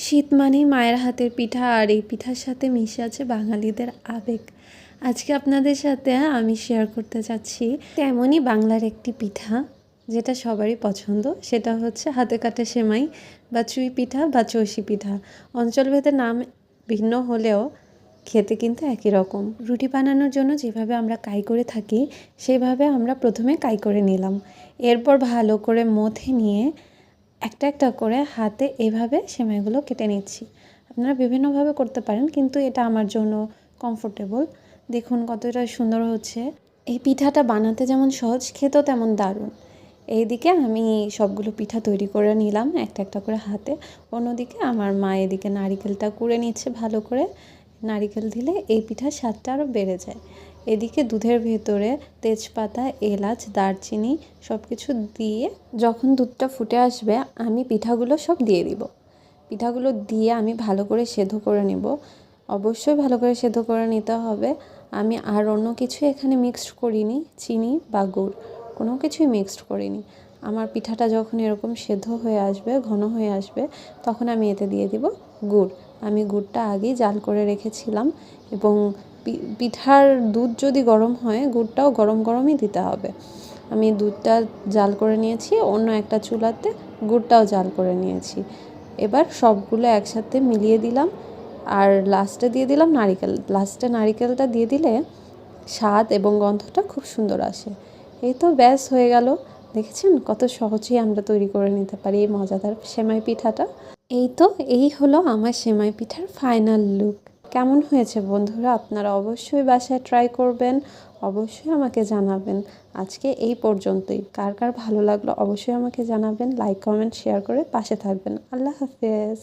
শীত মানেই মায়ের হাতের পিঠা, আর এই পিঠার সাথে মিশে আছে বাঙালিদের আবেগ। আজকে আপনাদের সাথে আমি শেয়ার করতে চাচ্ছি তেমনই বাংলার একটি পিঠা যেটা সবারই পছন্দ, সেটা হচ্ছে হাতে কাটা সেমাই বা চুই পিঠা বা চষি পিঠা। অঞ্চলভেদে নাম ভিন্ন হলেও খেতে কিন্তু একই রকম। রুটি বানানোর জন্য যেভাবে আমরা কাই করে থাকি সেভাবে আমরা প্রথমে কাই করে নিলাম, এরপর ভালো করে মথে নিয়ে একটা একটা করে হাতে এভাবে সেমাইগুলো কেটে নিচ্ছি। আপনারা বিভিন্নভাবে করতে পারেন, কিন্তু এটা আমার জন্য কমফোর্টেবল। দেখুন কতটা সুন্দর হচ্ছে। এই পিঠাটা বানাতে যেমন সহজ, খেতেও তেমন দারুণ। এইদিকে আমি সবগুলো পিঠা তৈরি করে নিলাম একটা একটা করে হাতে। অন্যদিকে আমার মা এদিকে নারিকেলটা কুড়ে নিচ্ছে ভালো করে। নারিকেল দিলে এই পিঠার স্বাদটা আরও বেড়ে যায়। এদিকে দুধের ভেতরে তেজপাতা, এলাচ, দারচিনি সব কিছু দিয়ে যখন দুধটা ফুটে আসবে আমি পিঠাগুলো সব দিয়ে দিব। পিঠাগুলো দিয়ে আমি ভালো করে সেদ্ধ করে নেব। অবশ্যই ভালো করে সেদ্ধ করে নিতে হবে। আমি আর অন্য কিছু এখানে মিক্সড করিনি, চিনি বা গুড় কোনো কিছুই মিক্সড করিনি। আমার পিঠাটা যখন এরকম সেদ্ধ হয়ে আসবে, ঘন হয়ে আসবে, তখন আমি এতে দিয়ে দিব গুড়। আমি গুড়টা আগেই জাল করে রেখেছিলাম, এবং পিঠার দুধ যদি গরম হয় গুড়টাও গরম গরমই দিতে হবে। আমি দুধটা জাল করে নিয়েছি, অন্য একটা চুলাতে গুড়টাও জাল করে নিয়েছি। এবার সবগুলো একসাথে মিলিয়ে দিলাম, আর লাস্টে দিয়ে দিলাম নারিকেল। লাস্টে নারিকেলটা দিয়ে দিলে স্বাদ এবং গন্ধটা খুব সুন্দর আসে। এই তো ব্যাস হয়ে গেল। দেখেছেন কত সহজেই আমরা তৈরি করে নিতে পারি এই মজাদার সেমাই পিঠাটা। এই হলো আমার সেমাই পিঠার ফাইনাল লুক। কেমন হয়েছে বন্ধুরা? আপনারা অবশ্যই বাসায় ট্রাই করবেন, অবশ্যই আমাকে জানাবেন। আজকে এই পর্যন্তই। কার কার ভালো লাগলো অবশ্যই আমাকে জানাবেন। লাইক, কমেন্ট, শেয়ার করে পাশে থাকবেন। আল্লাহ হাফেজ।